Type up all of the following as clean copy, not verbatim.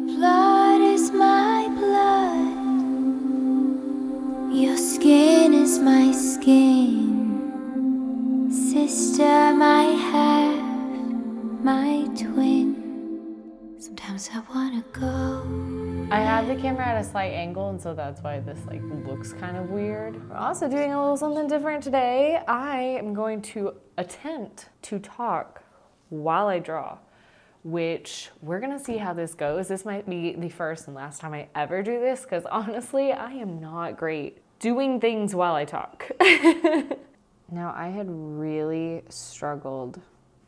blood is my blood, your skin is my skin, sister, my half, my twin. Sometimes I wanna go. I have the camera at a slight angle, and so that's why this looks kind of weird. We're also doing a little something different today. I am going to attempt to talk while I draw, which we're gonna see how this goes. This might be the first and last time I ever do this, because honestly, I am not great doing things while I talk. Now, I had really struggled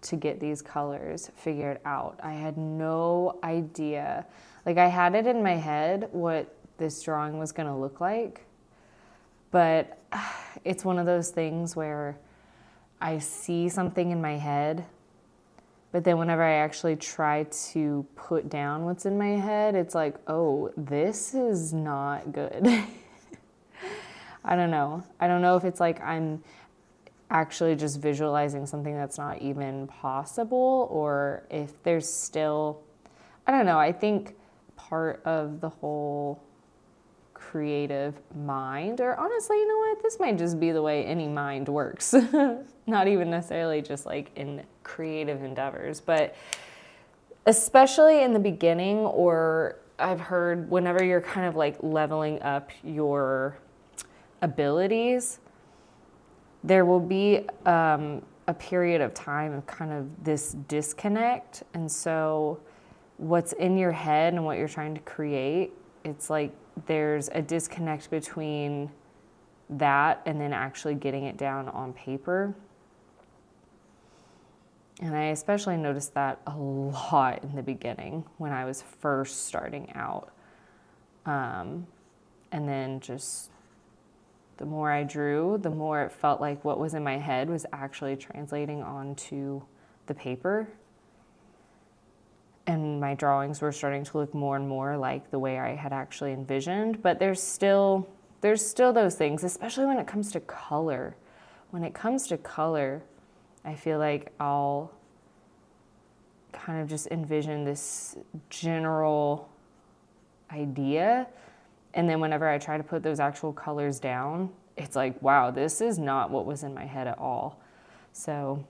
to get these colors figured out. I had no idea. Like, I had it in my head what this drawing was gonna look like, but it's one of those things where I see something in my head, but then whenever I actually try to put down what's in my head, it's like, oh, this is not good. I don't know. I don't know if it's like I'm actually just visualizing something that's not even possible, or if there's still, I don't know. I think part of the whole creative mind, or honestly, you know what, this might just be the way any mind works. Not even necessarily just like in creative endeavors, but especially in the beginning, or I've heard whenever you're kind of like leveling up your abilities, there will be a period of time of kind of this disconnect. And so what's in your head and what you're trying to create, it's like there's a disconnect between that and then actually getting it down on paper. And I especially noticed that a lot in the beginning when I was first starting out. And then just the more I drew, the more it felt like what was in my head was actually translating onto the paper. And my drawings were starting to look more and more like the way I had actually envisioned. But there's still those things, especially when it comes to color. When it comes to color, I feel like I'll kind of just envision this general idea. And then whenever I try to put those actual colors down, it's like, wow, this is not what was in my head at all. So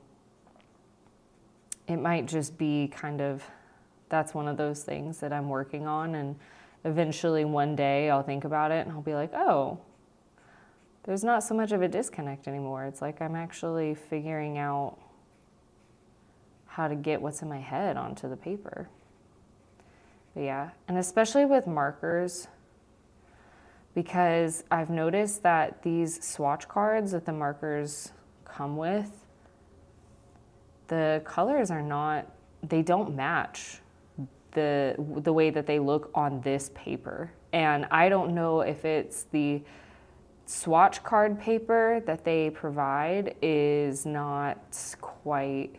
it might just be kind of, that's one of those things that I'm working on, and eventually one day I'll think about it and I'll be like, oh, there's not so much of a disconnect anymore. It's like I'm actually figuring out how to get what's in my head onto the paper. But yeah, and especially with markers, because I've noticed that these swatch cards that the markers come with, the colors are not, they don't match the way that they look on this paper. And I don't know if it's the swatch card paper that they provide is not quite,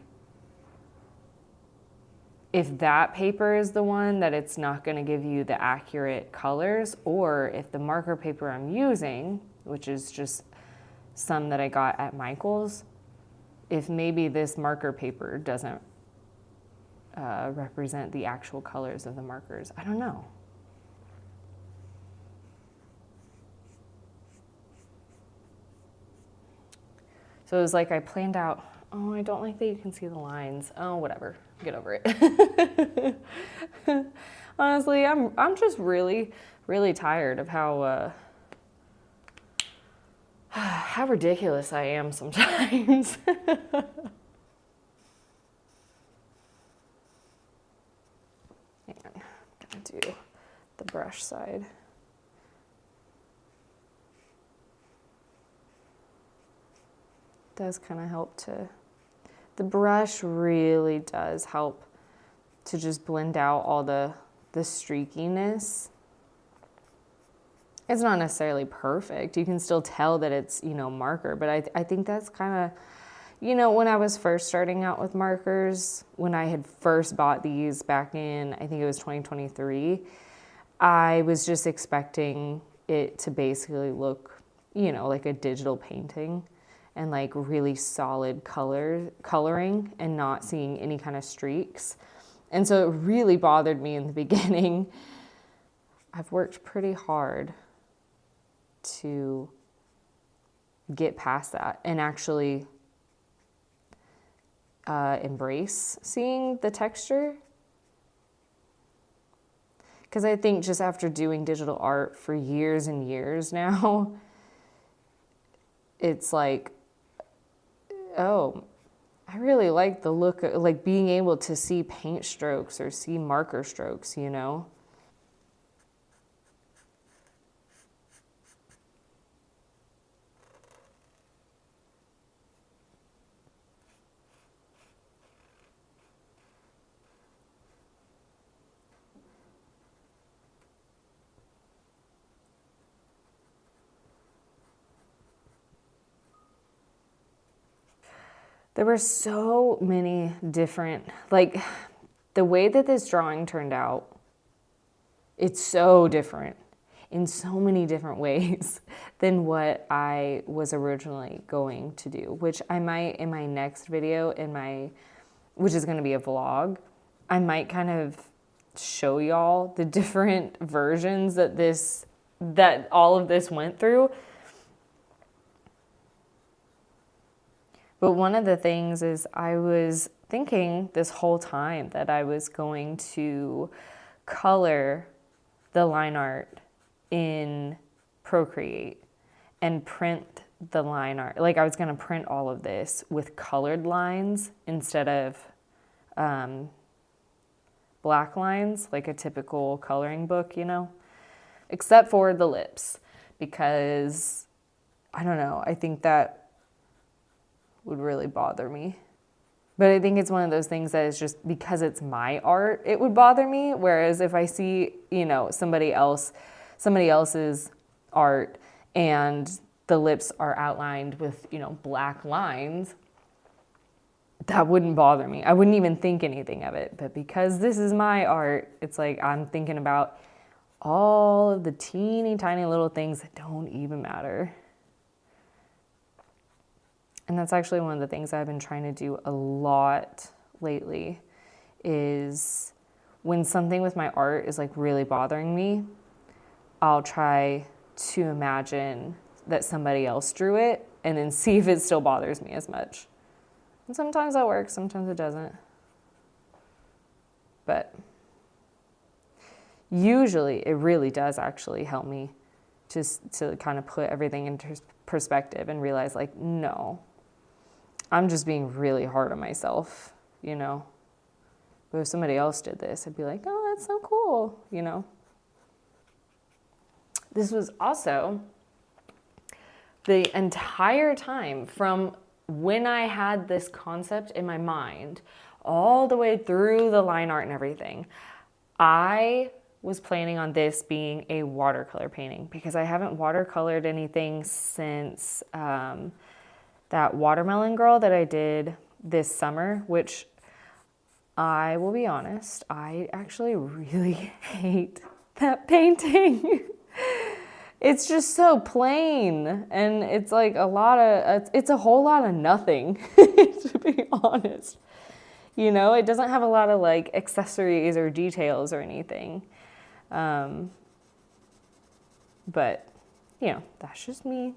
if that paper is the one that it's not going to give you the accurate colors, or if the marker paper I'm using, which is just some that I got at Michael's, if maybe this marker paper doesn't represent the actual colors of the markers. I don't know. So it was like I planned out, oh, I don't like that you can see the lines. Oh, whatever, get over it. Honestly, I'm just really, really tired of how ridiculous I am sometimes. Hang on, I'm gonna do the brush side. Does kind of help to, the brush really does help to just blend out all the streakiness. It's not necessarily perfect. You can still tell that it's, marker, but I think that's kind of, when I was first starting out with markers, when I had first bought these back in, I think it was 2023, I was just expecting it to basically look, like a digital painting, and like really solid coloring and not seeing any kind of streaks. And so it really bothered me in the beginning. I've worked pretty hard to get past that and actually embrace seeing the texture. Because I think just after doing digital art for years and years now, it's like, oh, I really like the look of, like, being able to see paint strokes or see marker strokes, you know? There were so many different, like, the way that this drawing turned out, it's so different in so many different ways than what I was originally going to do, which I might, in my next video, which is going to be a vlog, I might kind of show y'all the different versions that all of this went through. But one of the things is I was thinking this whole time that I was going to color the line art in Procreate and print the line art. Like, I was going to print all of this with colored lines instead of black lines, like a typical coloring book, you know, except for the lips, because I don't know, I think that would really bother me. But I think it's one of those things that is just because it's my art, it would bother me. Whereas if I see, you know, somebody else's art and the lips are outlined with, you know, black lines, that wouldn't bother me. I wouldn't even think anything of it. But because this is my art, it's like I'm thinking about all of the teeny tiny little things that don't even matter. And that's actually one of the things I've been trying to do a lot lately, is when something with my art is like really bothering me, I'll try to imagine that somebody else drew it and then see if it still bothers me as much. And sometimes that works, sometimes it doesn't. But usually it really does actually help me just to kind of put everything into perspective and realize, like, no, I'm just being really hard on myself, you know. But if somebody else did this, I'd be like, oh, that's so cool, you know. This was also the entire time from when I had this concept in my mind all the way through the line art and everything. I was planning on this being a watercolor painting because I haven't watercolored anything since that watermelon girl that I did this summer, which I will be honest, I actually really hate that painting. It's just so plain, and it's like it's a whole lot of nothing, to be honest. You know, it doesn't have a lot of like accessories or details or anything. But, you know, that's just me.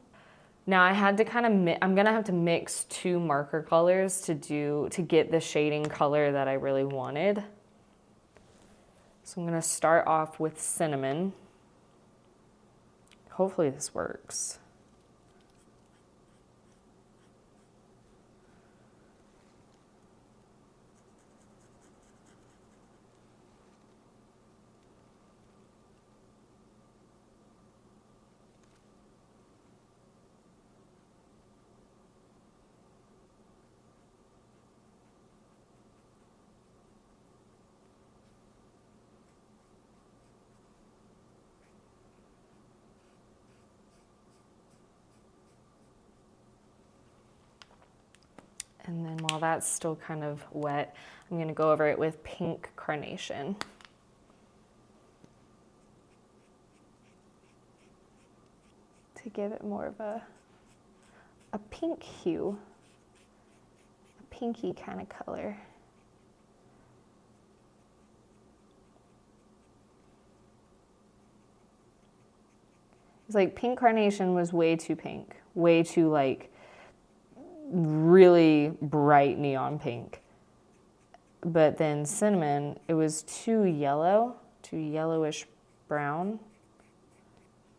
Now I had to kind of, I'm gonna have to mix two marker colors to get the shading color that I really wanted. So I'm gonna start off with cinnamon. Hopefully this works. And then while that's still kind of wet, I'm gonna go over it with pink carnation. To give it more of a pink hue, a pinky kind of color. It's like pink carnation was way too pink, way too like really bright neon pink. But then cinnamon, it was too yellow, too yellowish brown.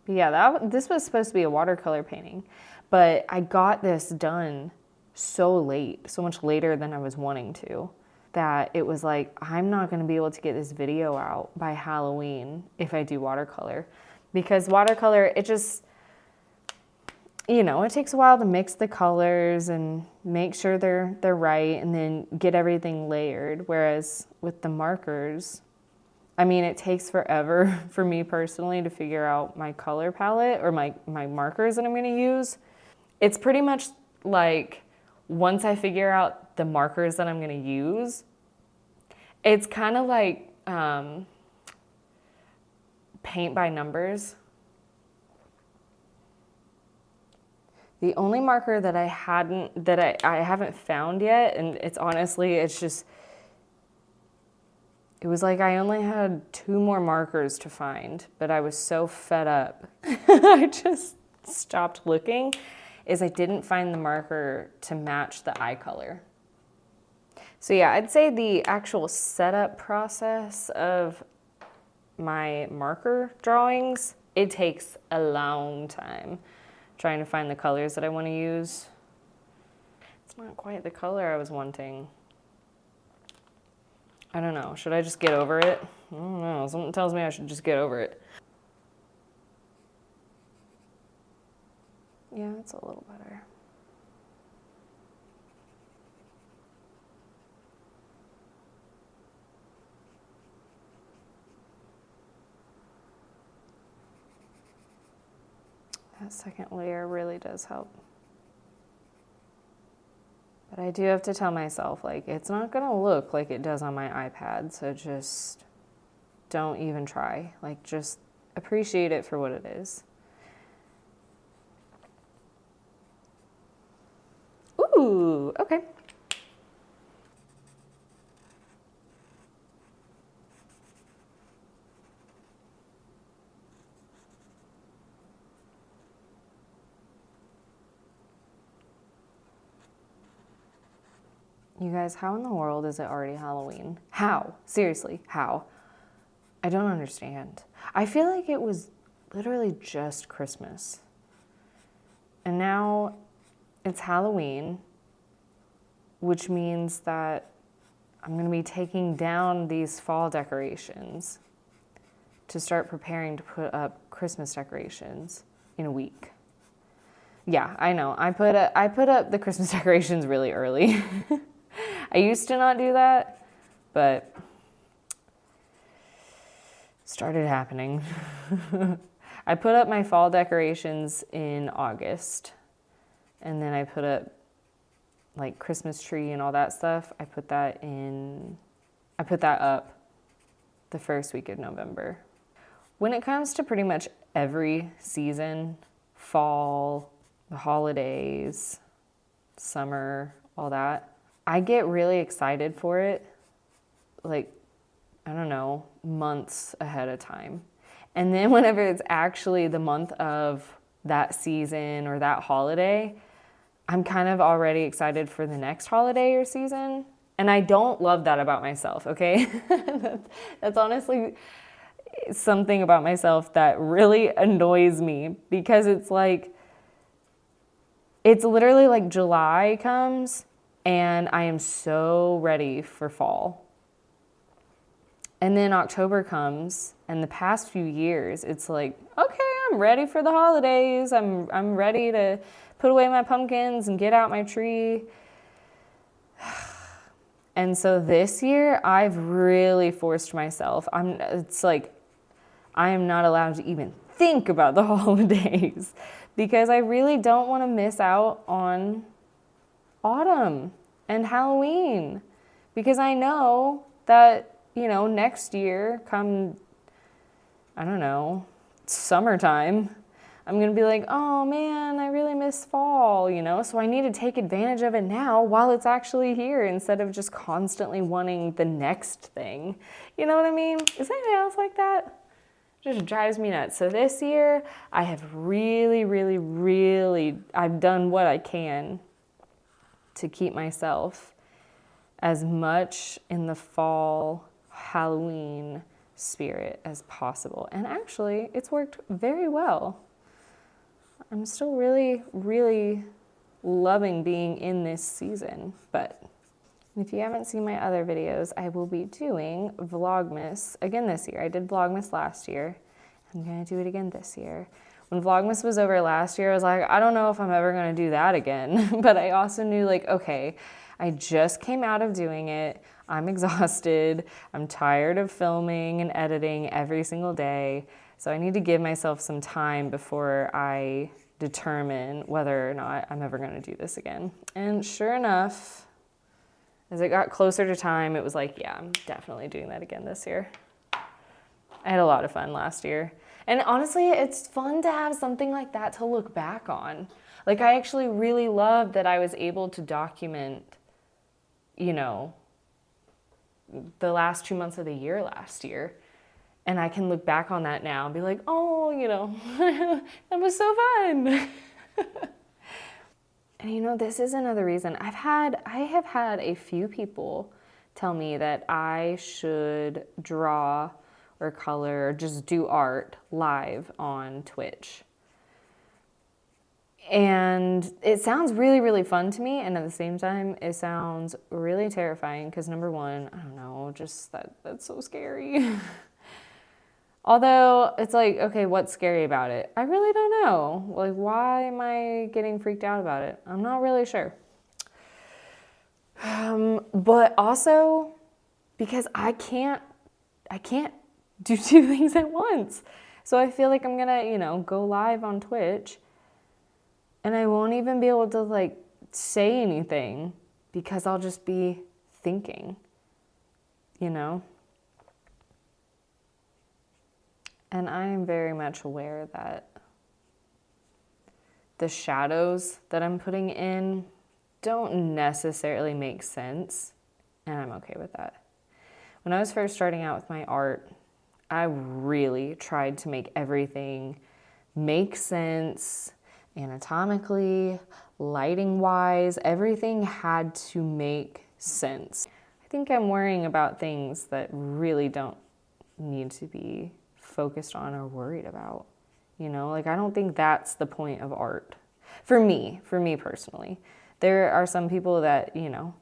But yeah, this was supposed to be a watercolor painting, but I got this done so late, so much later than I was wanting to, that it was like, I'm not going to be able to get this video out by Halloween if I do watercolor. Because watercolor, it just, you know, it takes a while to mix the colors and make sure they're right and then get everything layered. Whereas with the markers, I mean, it takes forever for me personally to figure out my color palette or my markers that I'm going to use. It's pretty much like once I figure out the markers that I'm going to use, it's kind of like paint by numbers. The only marker that I haven't found yet, and it's honestly, it's just, it was like I only had 2 more markers to find, but I was so fed up. I just stopped looking, is I didn't find the marker to match the eye color. So yeah, I'd say the actual setup process of my marker drawings, it takes a long time trying to find the colors that I want to use. It's not quite the color I was wanting. I don't know, should I just get over it? I don't know, something tells me I should just get over it. Yeah, it's a little better. That second layer really does help. But I do have to tell myself, like, it's not gonna look like it does on my iPad, so just don't even try. Like, just appreciate it for what it is. Ooh, okay. You guys, how in the world is it already Halloween? How? Seriously, how? I don't understand. I feel like it was literally just Christmas. And now it's Halloween, which means that I'm going to be taking down these fall decorations to start preparing to put up Christmas decorations in a week. Yeah, I know. I put up the Christmas decorations really early. I used to not do that, but started happening. I put up my fall decorations in August, and then I put up like Christmas tree and all that stuff. I put that up the first week of November. When it comes to pretty much every season, fall, the holidays, summer, all that, I get really excited for it, like, I don't know, months ahead of time. And then whenever it's actually the month of that season or that holiday, I'm kind of already excited for the next holiday or season. And I don't love that about myself, okay? That's honestly something about myself that really annoys me, because it's like, it's literally like July comes and I am so ready for fall. And then October comes, and the past few years, it's like, okay, I'm ready for the holidays. I'm ready to put away my pumpkins and get out my tree. And so this year, I've really forced myself. It's like, I am not allowed to even think about the holidays, because I really don't want to miss out on autumn and Halloween, because I know that, you know, next year come, I don't know, summertime, I'm going to be like, oh man, I really miss fall, you know? So I need to take advantage of it now while it's actually here, instead of just constantly wanting the next thing. You know what I mean? Is anybody else like that? just drives me nuts. So this year, I have really, I've done what I can to keep myself as much in the fall Halloween spirit as possible. And actually, it's worked very well. I'm still really loving being in this season. But if you haven't seen my other videos, I will be doing Vlogmas again this year. I did Vlogmas last year. I'm gonna do it again this year. When Vlogmas was over last year, I was like, I don't know if I'm ever gonna do that again. But I also knew, like, okay, I just came out of doing it. I'm exhausted. I'm tired of filming and editing every single day. So I need to give myself some time before I determine whether or not I'm ever gonna do this again. And sure enough, as it got closer to time, it was like, yeah, I'm definitely doing that again this year. I had a lot of fun last year. And honestly, it's fun to have something like that to look back on. Like, I actually really loved that I was able to document, you know, the last 2 months of the year last year. And I can look back on that now and be like, oh, you know, that was so fun. And you know, this is another reason. I have had a few people tell me that I should draw or color or just do art live on Twitch. And it sounds really fun to me, and at the same time, it sounds really terrifying because number one, I don't know, just that's so scary. Although it's like, okay, what's scary about it? I really don't know. Like, why am I getting freaked out about it? I'm not really sure. But also because I can't do two things at once. So I feel like I'm gonna, you know, go live on Twitch and I won't even be able to like say anything because I'll just be thinking, you know? And I am very much aware that the shadows that I'm putting in don't necessarily make sense, and I'm okay with that. When I was first starting out with my art, I really tried to make everything make sense anatomically, lighting-wise. Everything had to make sense. I think I'm worrying about things that really don't need to be focused on or worried about, you know, like I don't think that's the point of art for me personally. There are some people that, you know,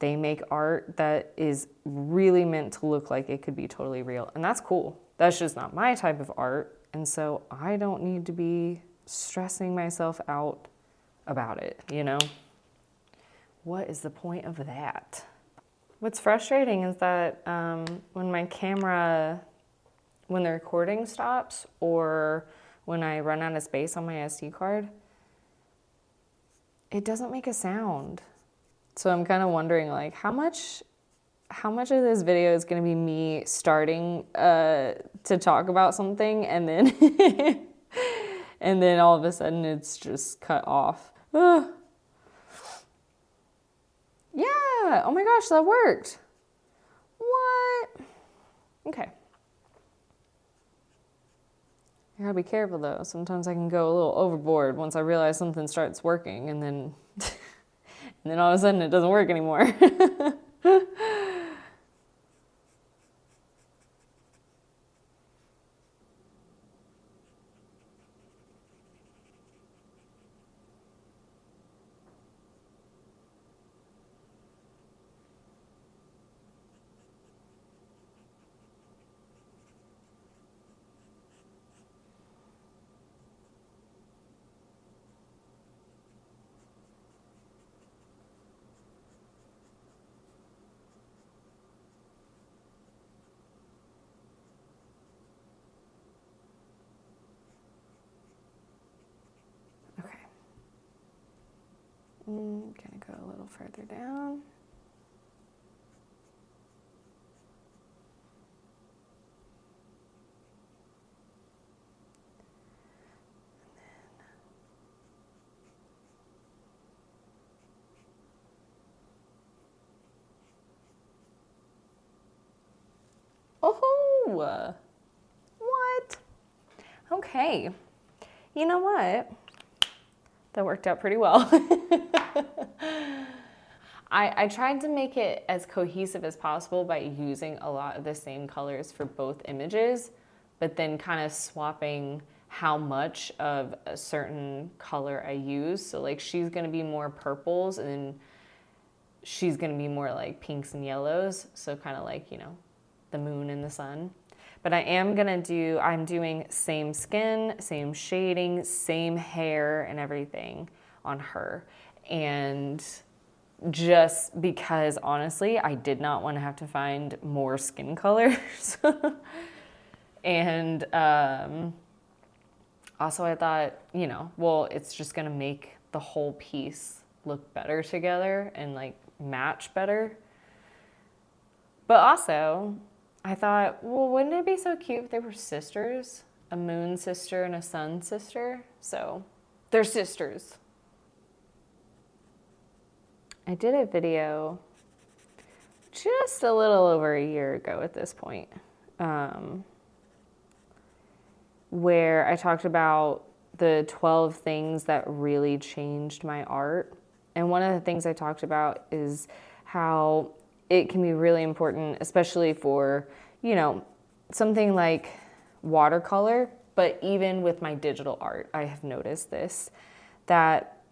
they make art that is really meant to look like it could be totally real, and that's cool. That's just not my type of art, and so I don't need to be stressing myself out about it, you know? What is the point of that? What's frustrating is that when the recording stops or when I run out of space on my SD card, it doesn't make a sound. So I'm kind of wondering, like, how much of this video is going to be me starting to talk about something and then and then all of a sudden it's just cut off. Ugh. Yeah, oh my gosh, that worked. What? Okay. I gotta be careful though. Sometimes I can go a little overboard once I realize something starts working and then and then all of a sudden it doesn't work anymore. Okay. I'm gonna go a little further down. Oh, what? Okay, you know what? That worked out pretty well. I tried to make it as cohesive as possible by using a lot of the same colors for both images, but then kind of swapping how much of a certain color I use. So like she's gonna be more purples and she's gonna be more like pinks and yellows. So kind of like, you know, the moon and the sun. But I'm doing same skin, same shading, same hair and everything on her. And just because honestly, I did not want to have to find more skin colors. And also I thought, you know, well, it's just gonna make the whole piece look better together and like match better. But also, I thought, well, wouldn't it be so cute if they were sisters? A moon sister and a sun sister? So they're sisters. I did a video just a little over a year ago at this point, where I talked about the 12 things that really changed my art. And one of the things I talked about is how it can be really important, especially for, you know, something like watercolor, but even with my digital art, I have noticed this, that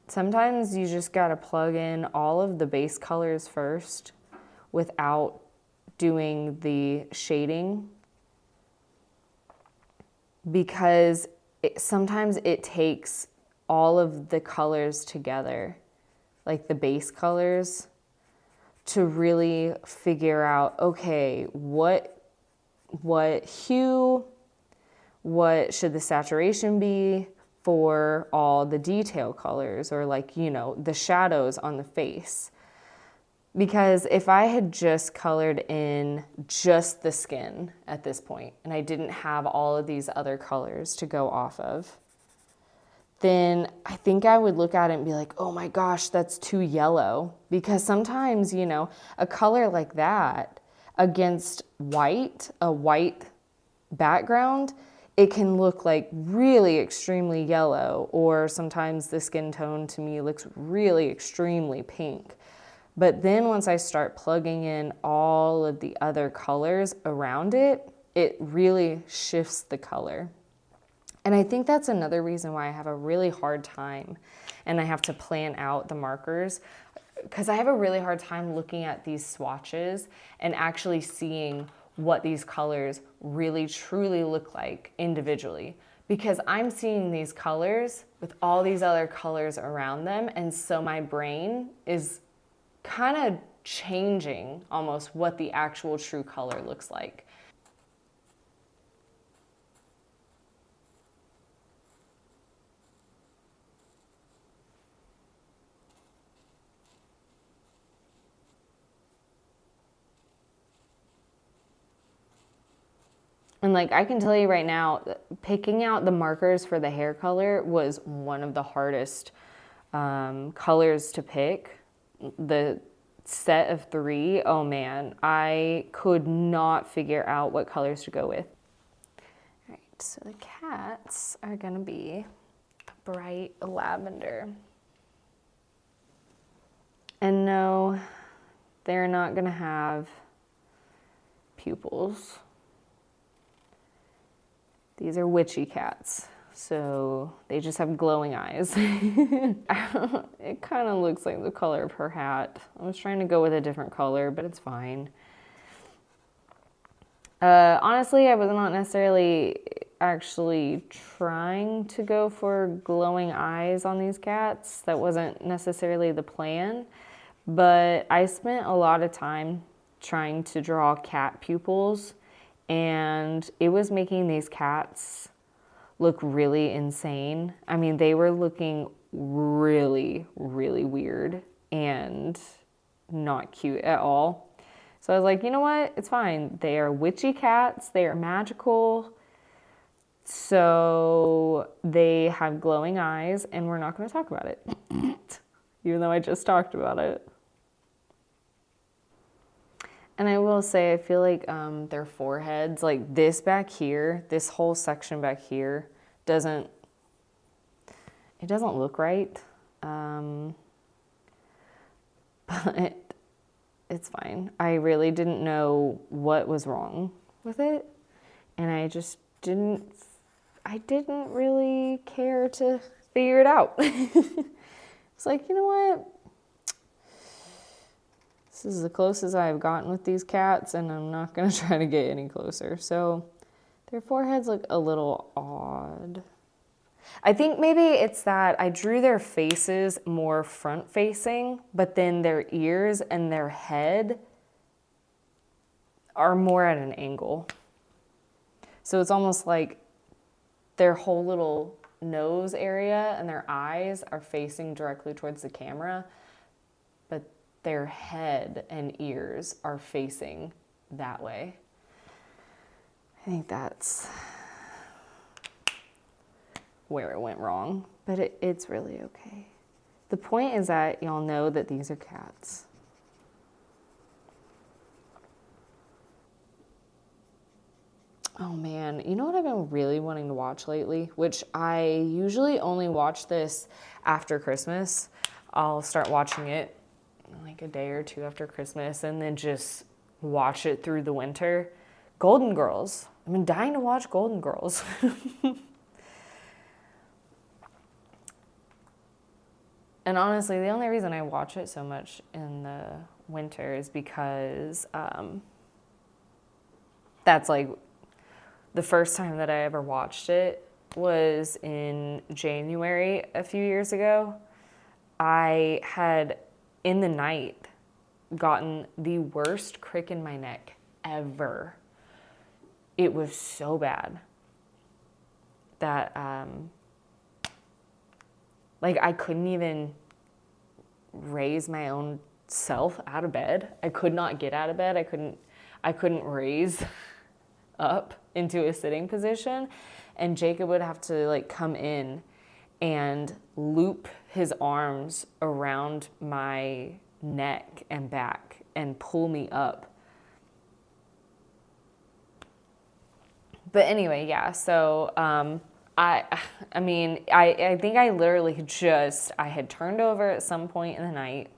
sometimes you just gotta plug in all of the base colors first without doing the shading, because sometimes it takes all of the colors together, like the base colors, to really figure out, okay, what hue, what should the saturation be for all the detail colors, or like, you know, the shadows on the face. Because if I had just colored in just the skin at this point, and I didn't have all of these other colors to go off of, then I think I would look at it and be like, oh my gosh, that's too yellow. Because sometimes, you know, a color like that against white, a white background, it can look like really extremely yellow, or sometimes the skin tone to me looks really extremely pink. But then once I start plugging in all of the other colors around it, it really shifts the color. And I think that's another reason why I have a really hard time and I have to plan out the markers, because I have a really hard time looking at these swatches and actually seeing what these colors really truly look like individually. Because I'm seeing these colors with all these other colors around them, and so my brain is kind of changing almost what the actual true color looks like. And like, I can tell you right now, picking out the markers for the hair color was one of the hardest colors to pick. The set of 3, oh man, I could not figure out what colors to go with. All right, so the cats are gonna be bright lavender. And no, they're not gonna have pupils. These are witchy cats, so they just have glowing eyes. It kind of looks like the color of her hat. I was trying to go with a different color, but it's fine. Honestly, I was not necessarily actually trying to go for glowing eyes on these cats. That wasn't necessarily the plan, but I spent a lot of time trying to draw cat pupils, and it was making these cats look really insane. I mean, they were looking really, really weird and not cute at all. So I was like, you know what? It's fine. They are witchy cats. They are magical. So they have glowing eyes, and we're not going to talk about it, even though I just talked about it. And I will say, I feel like their foreheads, like this back here, this whole section back here, doesn't look right. But it's fine. I really didn't know what was wrong with it. And I didn't really care to figure it out. It's like, you know what? This is the closest I've gotten with these cats, and I'm not going to try to get any closer. So their foreheads look a little odd. I think maybe it's that I drew their faces more front facing, but then their ears and their head are more at an angle. So it's almost like their whole little nose area and their eyes are facing directly towards the camera, but their head and ears are facing that way. I think that's where it went wrong, but it's really okay. The point is that y'all know that these are cats. Oh man, you know what I've been really wanting to watch lately? Which I usually only watch this after Christmas. I'll start watching it like a day or two after Christmas and then just watch it through the winter. Golden Girls. I've been dying to watch Golden Girls. And honestly, the only reason I watch it so much in the winter is because that's like the first time that I ever watched it was in January a few years ago. I had, in the night, gotten the worst crick in my neck ever. It was so bad that like I couldn't even raise my own self out of bed. I could not get out of bed. I couldn't raise up into a sitting position, and Jacob would have to like come in and loop his arms around my neck and back and pull me up. But anyway, yeah, so I think I literally I had turned over at some point in the night,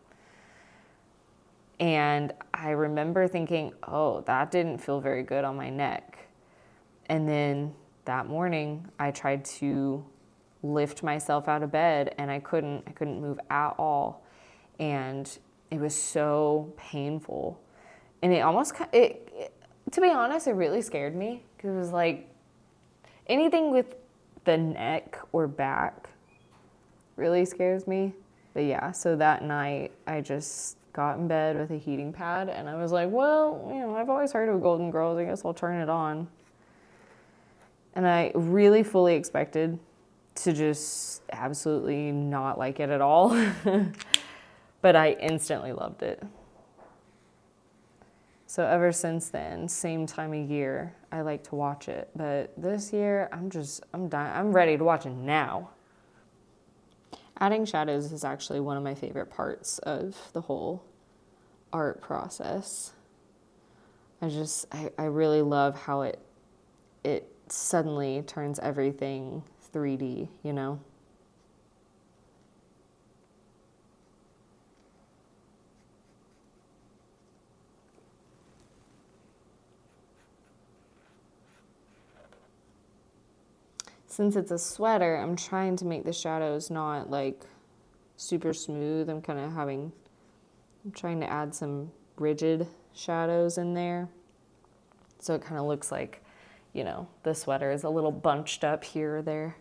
and I remember thinking, oh, that didn't feel very good on my neck. And then that morning, I tried to lift myself out of bed, and I couldn't move at all. And it was so painful. And it almost, to be honest, it really scared me, because it was like anything with the neck or back really scares me. But yeah, so that night I just got in bed with a heating pad, and I was like, well, you know, I've always heard of Golden Girls, I guess I'll turn it on. And I really fully expected to just absolutely not like it at all. But I instantly loved it. So ever since then, same time of year, I like to watch it. But this year, I'm ready to watch it now. Adding shadows is actually one of my favorite parts of the whole art process. I really love how it suddenly turns everything 3D, you know? Since it's a sweater, I'm trying to make the shadows not like super smooth. I'm trying to add some rigid shadows in there. So it kind of looks like, you know, the sweater is a little bunched up here or there.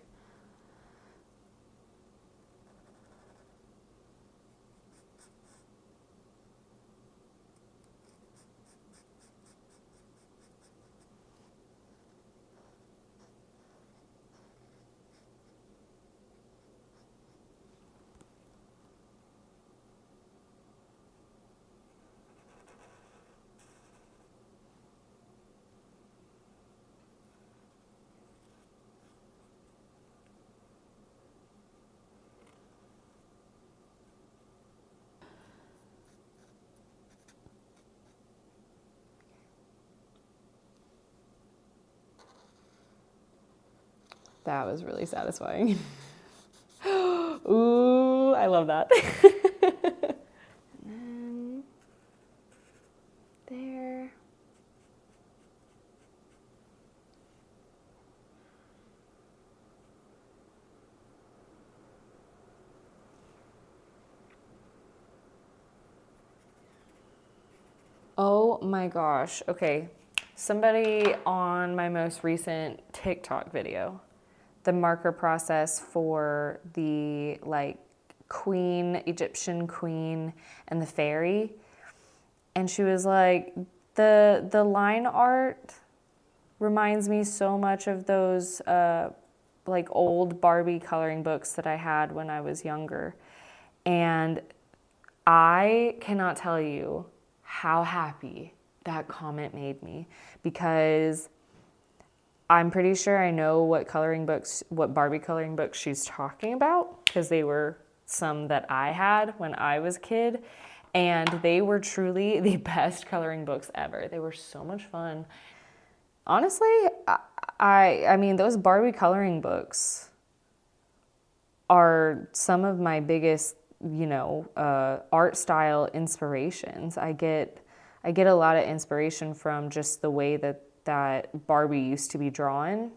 That was really satisfying. Ooh, I love that. And then there. Oh my gosh. Okay. Somebody on my most recent TikTok video, the marker process for the like queen, Egyptian queen and the fairy. And she was like, the line art reminds me so much of those like old Barbie coloring books that I had when I was younger. And I cannot tell you how happy that comment made me, because I'm pretty sure I know what Barbie coloring books she's talking about, because they were some that I had when I was a kid, and they were truly the best coloring books ever. They were so much fun. Honestly, I mean, those Barbie coloring books are some of my biggest, art style inspirations. I get a lot of inspiration from just the way that Barbie used to be drawn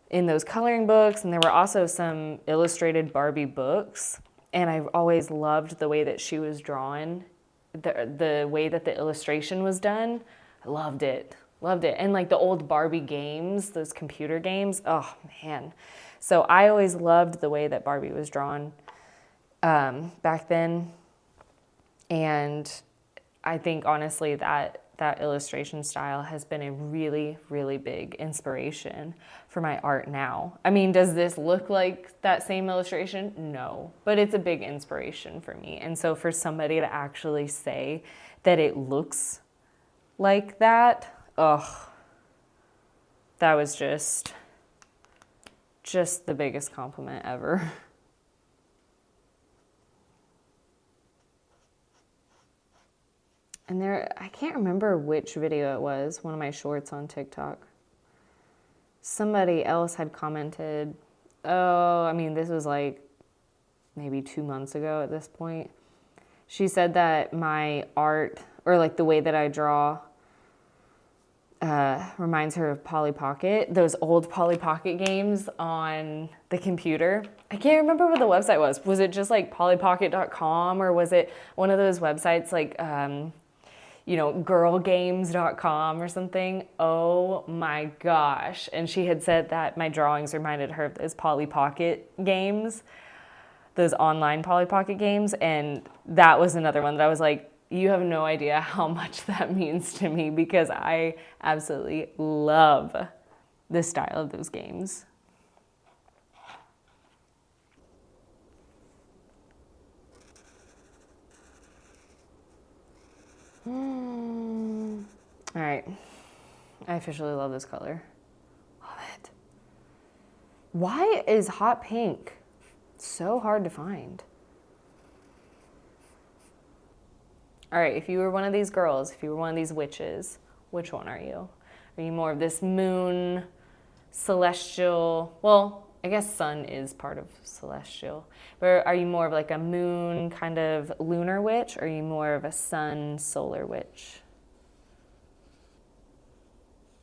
in those coloring books. And there were also some illustrated Barbie books. And I've always loved the way that she was drawn, the way that the illustration was done. I loved it. And like the old Barbie games, those computer games, oh man. So I always loved the way that Barbie was drawn back then. And I think honestly that illustration style has been a really, really big inspiration for my art now. I mean, does this look like that same illustration? No, but it's a big inspiration for me. And so for somebody to actually say that it looks like that, that was just the biggest compliment ever. And I can't remember which video it was, one of my shorts on TikTok. Somebody else had commented, this was like maybe 2 months ago at this point. She said that my art, or like the way that I draw, reminds her of Polly Pocket, those old Polly Pocket games on the computer. I can't remember what the website was. Was it just like pollypocket.com, or was it one of those websites like, girlgames.com or something? Oh my gosh. And she had said that my drawings reminded her of those Polly Pocket games, those online Polly Pocket games. And that was another one that I was like, you have no idea how much that means to me, because I absolutely love the style of those games. All right. I officially love this color. Love it. Why is hot pink so hard to find? All right, if you were one of these girls, if you were one of these witches, which one are you? Are you more of this moon, celestial, well, I guess sun is part of celestial, but are you more of like a moon kind of lunar witch, or are you more of a sun solar witch?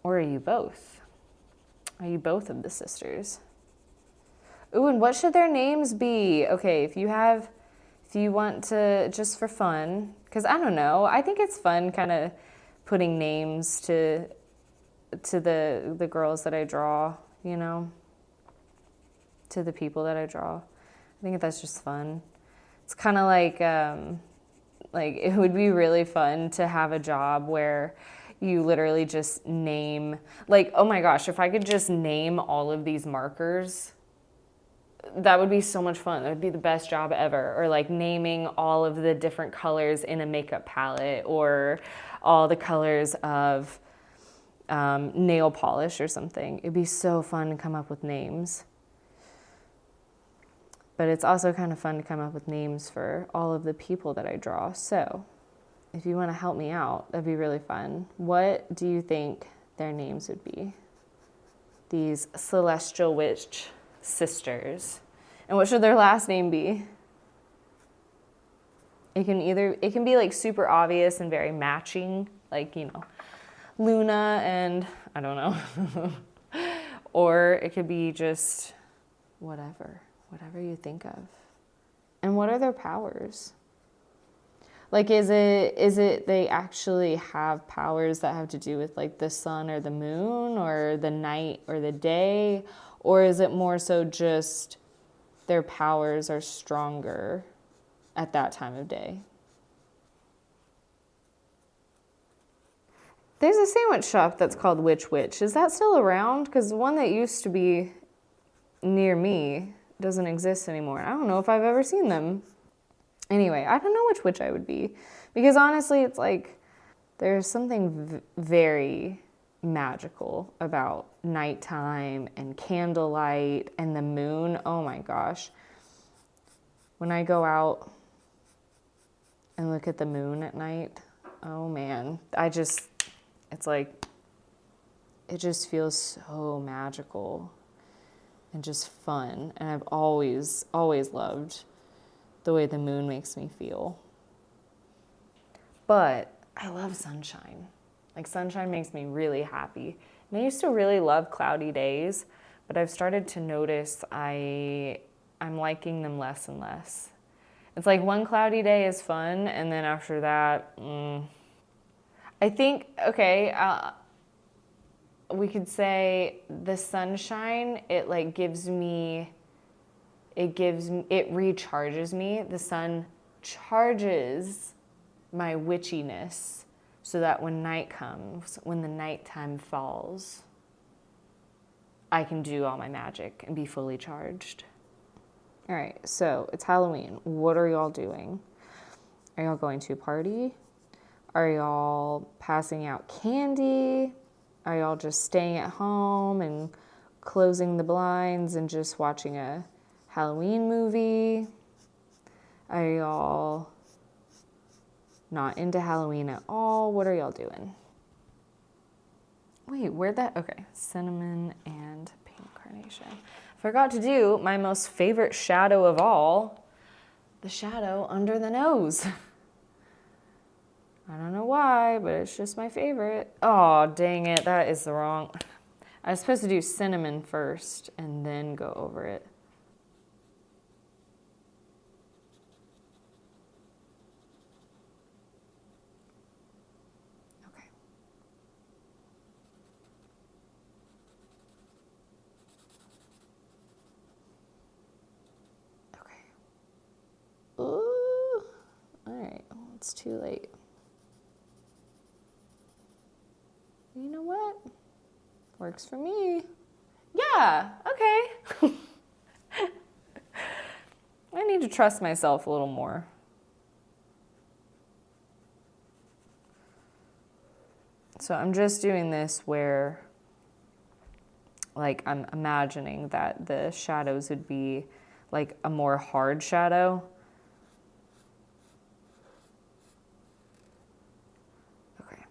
Or are you both? Are you both of the sisters? Ooh, and what should their names be? Okay, if you want to, just for fun, because I don't know, I think it's fun kind of putting names to the girls that I draw, to the people that I draw. I think that's just fun. It's kind of like it would be really fun to have a job where you literally just name, like, oh my gosh, if I could just name all of these markers, that would be so much fun. That would be the best job ever. Or like naming all of the different colors in a makeup palette, or all the colors of nail polish or something. It'd be so fun to come up with names. But it's also kind of fun to come up with names for all of the people that I draw. So if you want to help me out, that'd be really fun. What do you think their names would be? these celestial witch sisters. And what should their last name be? It can be like super obvious and very matching, like, you know, Luna and I don't know. Or it could be just whatever you think of. And what are their powers? Like, is it they actually have powers that have to do with like the sun or the moon or the night or the day? Or is it more so just their powers are stronger at that time of day? There's a sandwich shop that's called Witch. Is that still around? Because the one that used to be near me doesn't exist anymore. I don't know if I've ever seen them. Anyway, I don't know which witch I would be. Because honestly, it's like there's something very magical about nighttime and candlelight and the moon. Oh my gosh. When I go out and look at the moon at night, oh man, it's like, it just feels so magical and just fun. And I've always loved the way the moon makes me feel. But I love sunshine. Like, sunshine makes me really happy. And I used to really love cloudy days, but I've started to notice I'm liking them less and less. It's like one cloudy day is fun, and then after that, I think, okay, we could say the sunshine, it recharges me. The sun charges my witchiness so that when night comes, when the nighttime falls, I can do all my magic and be fully charged. All right, so it's Halloween. What are y'all doing? Are y'all going to a party? Are y'all passing out candy? Are y'all just staying at home and closing the blinds and just watching a Halloween movie? Are y'all not into Halloween at all? What are y'all doing? Wait, okay, cinnamon and pink carnation. Forgot to do my most favorite shadow of all, the shadow under the nose. I don't know why, but it's just my favorite. Oh, dang it, that is the wrong. I was supposed to do cinnamon first and then go over it. Okay. Okay. Ooh. All right, well, it's too late. You know what? Works for me. Yeah, okay. I need to trust myself a little more. So I'm just doing this where, like, I'm imagining that the shadows would be like a more hard shadow. Okay.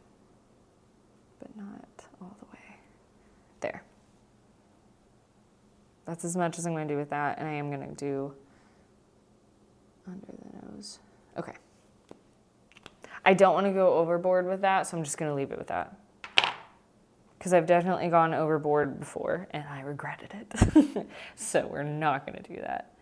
But not all the way. There. That's as much as I'm going to do with that, and I am going to do under the nose. Okay. I don't want to go overboard with that, so I'm just going to leave it with that. Because I've definitely gone overboard before, and I regretted it. So we're not going to do that.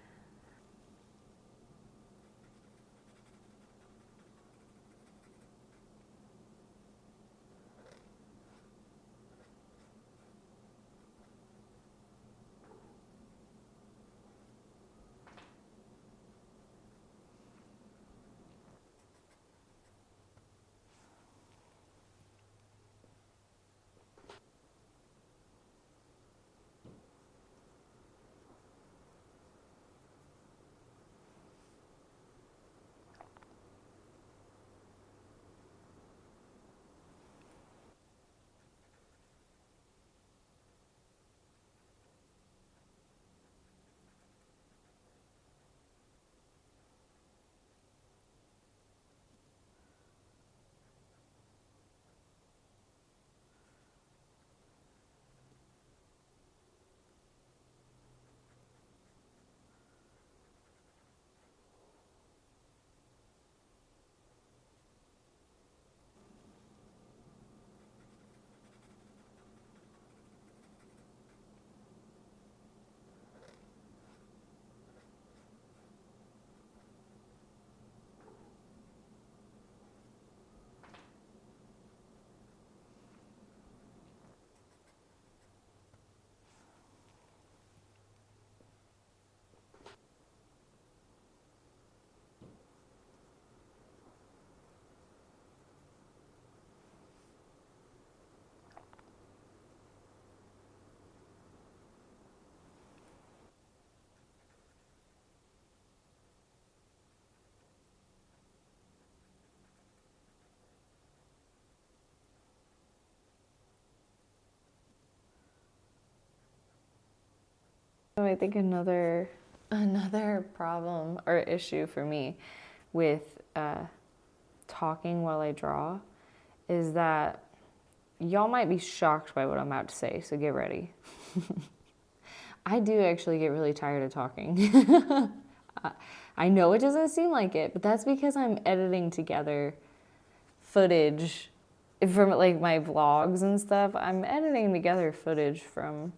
I think another problem or issue for me with talking while I draw is that y'all might be shocked by what I'm about to say, so get ready. I do actually get really tired of talking. I know it doesn't seem like it, but that's because I'm editing together footage from like my vlogs and stuff. I'm editing together footage from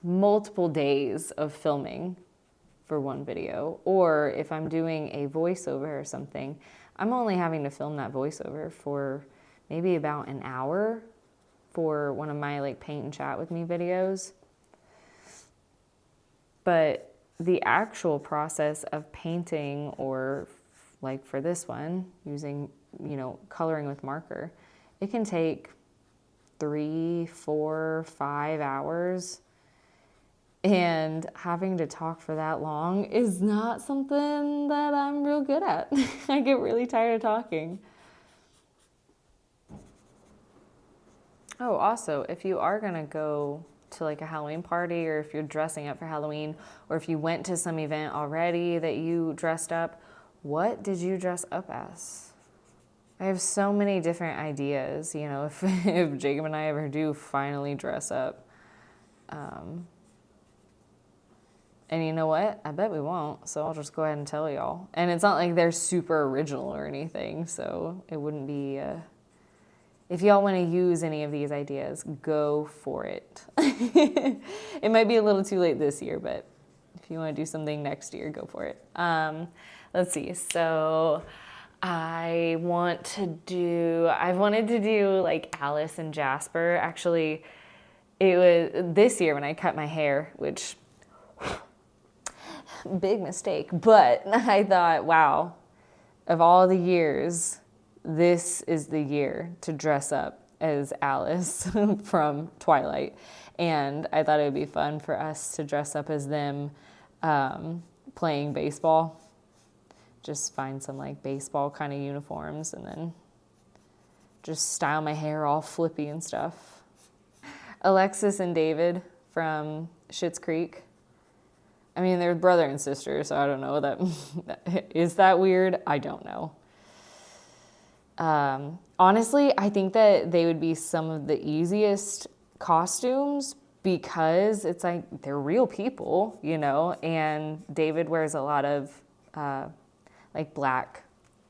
multiple days of filming for one video. Or if I'm doing a voiceover or something, I'm only having to film that voiceover for maybe about an hour for one of my like paint and chat with me videos. But the actual process of painting, or like for this one, using, coloring with marker, it can take 3, 4, 5 hours. And having to talk for that long is not something that I'm real good at. I get really tired of talking. Oh, also, if you are gonna go to like a Halloween party, or if you're dressing up for Halloween, or if you went to some event already that you dressed up, what did you dress up as? I have so many different ideas, if Jacob and I ever do finally dress up. And you know what? I bet we won't, so I'll just go ahead and tell y'all. And it's not like they're super original or anything, so it wouldn't be... If y'all want to use any of these ideas, go for it. It might be a little too late this year, but if you want to do something next year, go for it. Let's see. So I wanted to do like Alice and Jasper. Actually, it was this year when I cut my hair, which... big mistake, but I thought, wow, of all the years, this is the year to dress up as Alice from Twilight. And I thought it would be fun for us to dress up as them playing baseball. Just find some like baseball kind of uniforms and then just style my hair all flippy and stuff. Alexis and David from Schitt's Creek. I mean, they're brother and sister, so I don't know. Is that weird? I don't know. Honestly, I think that they would be some of the easiest costumes because it's like they're real people, and David wears a lot of like black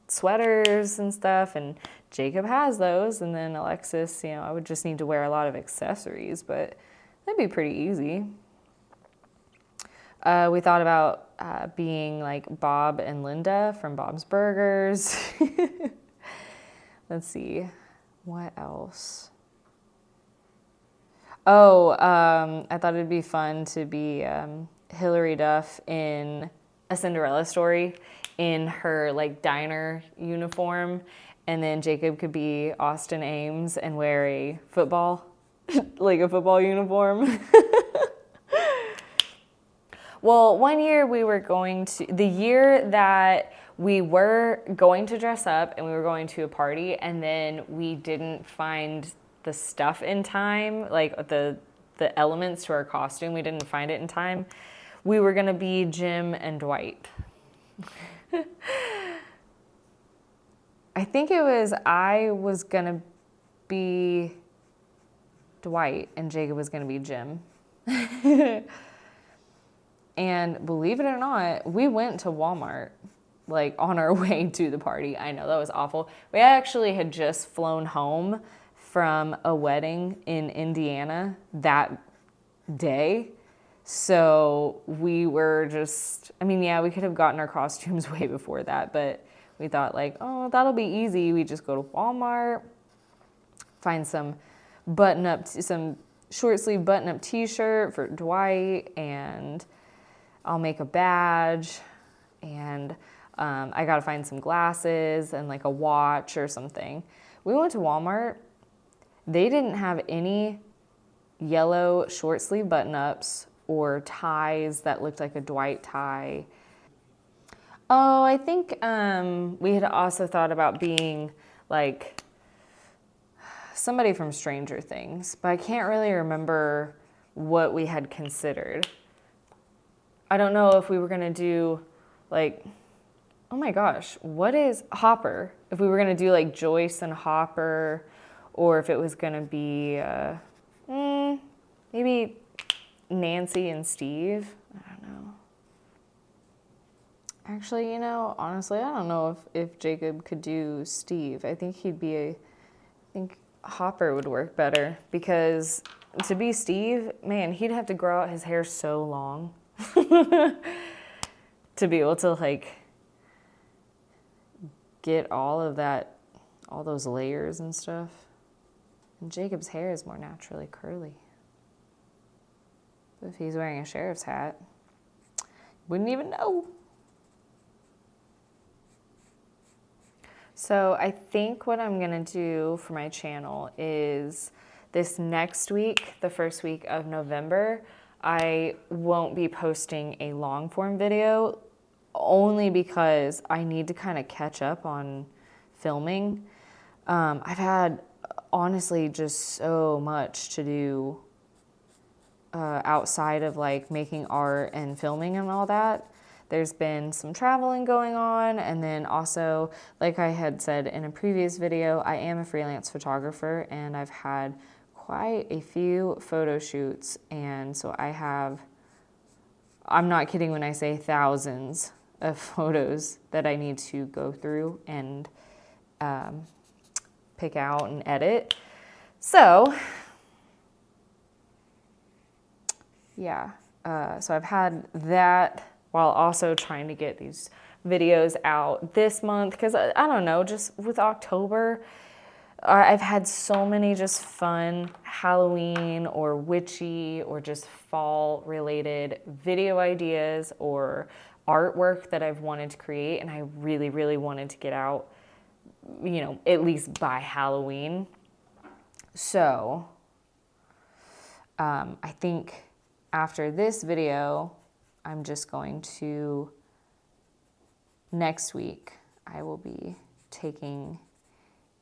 sweaters and stuff, and Jacob has those, and then Alexis, I would just need to wear a lot of accessories, but that'd be pretty easy. We thought about being like Bob and Linda from Bob's Burgers. Let's see, what else? Oh, I thought it'd be fun to be Hilary Duff in A Cinderella Story in her like diner uniform, and then Jacob could be Austin Ames and wear a football, like a football uniform. Well, one year the year that we were going to dress up and we were going to a party, and then we didn't find the stuff in time, like the elements to our costume, we didn't find it in time. We were gonna be Jim and Dwight. I think I was gonna be Dwight and Jacob was gonna be Jim. And believe it or not, we went to Walmart, like on our way to the party. I know, that was awful. We actually had just flown home from a wedding in Indiana that day. So we were we could have gotten our costumes way before that, but we thought like, oh, that'll be easy. We just go to Walmart, find some short sleeve button up t-shirt for Dwight, and I'll make a badge, and I gotta find some glasses and like a watch or something. We went to Walmart. They didn't have any yellow short sleeve button-ups or ties that looked like a Dwight tie. Oh, I think we had also thought about being like somebody from Stranger Things, but I can't really remember what we had considered. I don't know if we were gonna do like, oh my gosh, what is Hopper? If we were gonna do like Joyce and Hopper, or if it was gonna be maybe Nancy and Steve. I don't know. Actually, you know, honestly, I don't know if Jacob could do Steve. I think I think Hopper would work better, because to be Steve, man, he'd have to grow out his hair so long to be able to like get all of that, all those layers and stuff. And Jacob's hair is more naturally curly. But if he's wearing a sheriff's hat, wouldn't even know. So I think what I'm gonna do for my channel is this next week, the first week of November, I won't be posting a long form video, only because I need to kind of catch up on filming. I've had honestly just so much to do outside of like making art and filming and all that. There's been some traveling going on, and then also, like I had said in a previous video, I am a freelance photographer, and I've had quite a few photo shoots, and so I'm not kidding when I say thousands of photos that I need to go through and pick out and edit. So yeah, so I've had that while also trying to get these videos out this month, because I don't know, just with October, I've had so many just fun Halloween or witchy or just fall related video ideas or artwork that I've wanted to create, and I really, really wanted to get out, you know, at least by Halloween. So I think after this video, I'm just going to, next week, I will be taking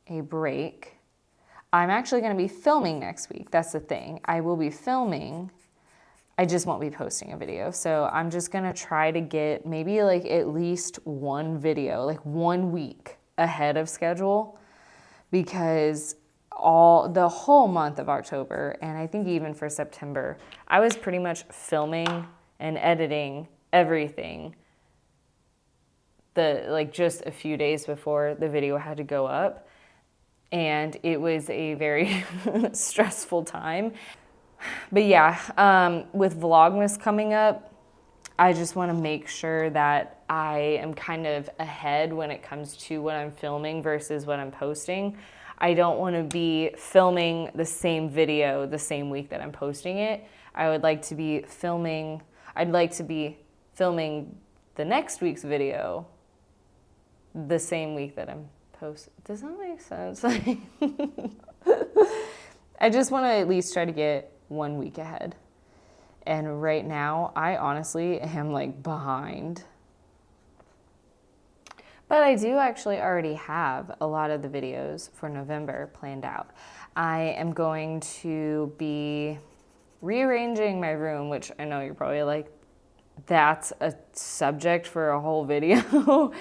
a break. I'm actually going to be filming next week. That's the thing. I will be filming. I just won't be posting a video. So I'm just going to try to get maybe like at least one video, like 1 week ahead of schedule, because the whole month of October, and I think even for September, I was pretty much filming and editing everything just a few days before the video had to go up. And it was a very stressful time. But yeah, with Vlogmas coming up, I just want to make sure that I am kind of ahead when it comes to what I'm filming versus what I'm posting. I don't want to be filming the same video the same week that I'm posting it. I'd like to be filming the next week's video the same week that I'm posting. Does that make sense? I just want to at least try to get 1 week ahead. And right now, I honestly am like behind. But I do actually already have a lot of the videos for November planned out. I am going to be rearranging my room, which I know you're probably like, that's a subject for a whole video.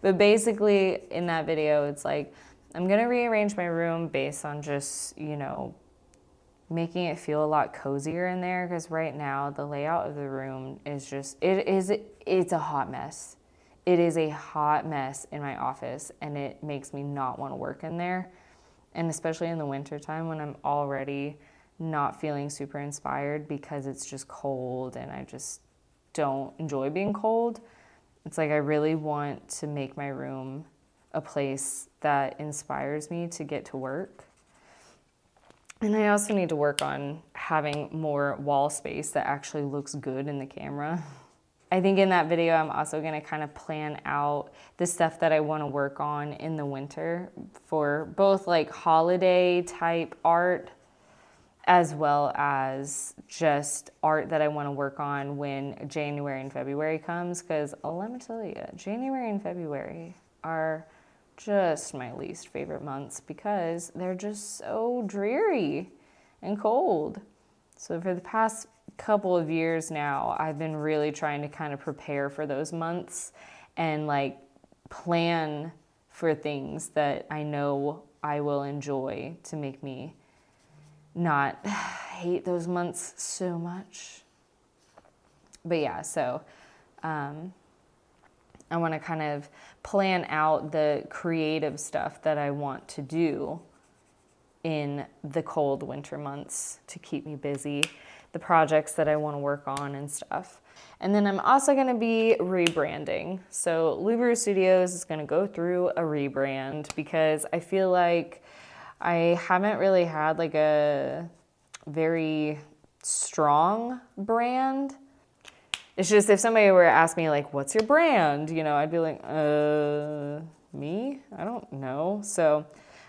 But basically in that video, it's like, I'm gonna rearrange my room based on just, you know, making it feel a lot cozier in there, because right now the layout of the room is just, it's a hot mess. It is a hot mess in my office, and it makes me not want to work in there. And especially in the wintertime when I'm already not feeling super inspired because it's just cold and I just don't enjoy being cold. It's like I really want to make my room a place that inspires me to get to work. And I also need to work on having more wall space that actually looks good in the camera. I think in that video, I'm also gonna kind of plan out the stuff that I wanna work on in the winter for both like holiday type art, as well as just art that I wanna work on when January and February comes. Because let me tell you, January and February are just my least favorite months because they're just so dreary and cold. So for the past couple of years now, I've been really trying to kind of prepare for those months and like plan for things that I know I will enjoy to make me not hate those months so much. But yeah, so I want to kind of plan out the creative stuff that I want to do in the cold winter months to keep me busy, the projects that I want to work on and stuff. And then I'm also going to be rebranding. So Lubru Studios is going to go through a rebrand because I feel like I haven't really had like a very strong brand. It's just if somebody were to ask me like, what's your brand? You know, I'd be like, me? I don't know. So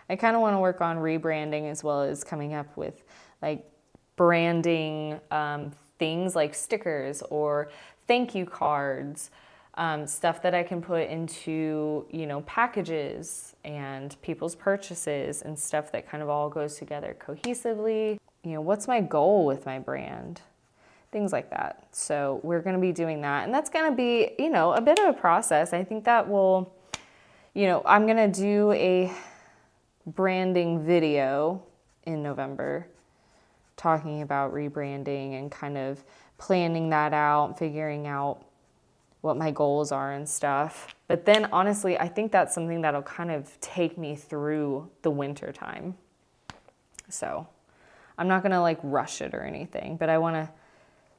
I kind of want to work on rebranding as well as coming up with like branding things like stickers or thank you cards, stuff that I can put into, you know, packages and people's purchases and stuff that kind of all goes together cohesively. You know, what's my goal with my brand? Things like that. So we're going to be doing that. And that's going to be, you know, a bit of a process. I think that will, you know, I'm going to do a branding video in November talking about rebranding and kind of planning that out, figuring out what my goals are and stuff. But then honestly, I think that's something that'll kind of take me through the winter time. So I'm not going to like rush it or anything, but I want to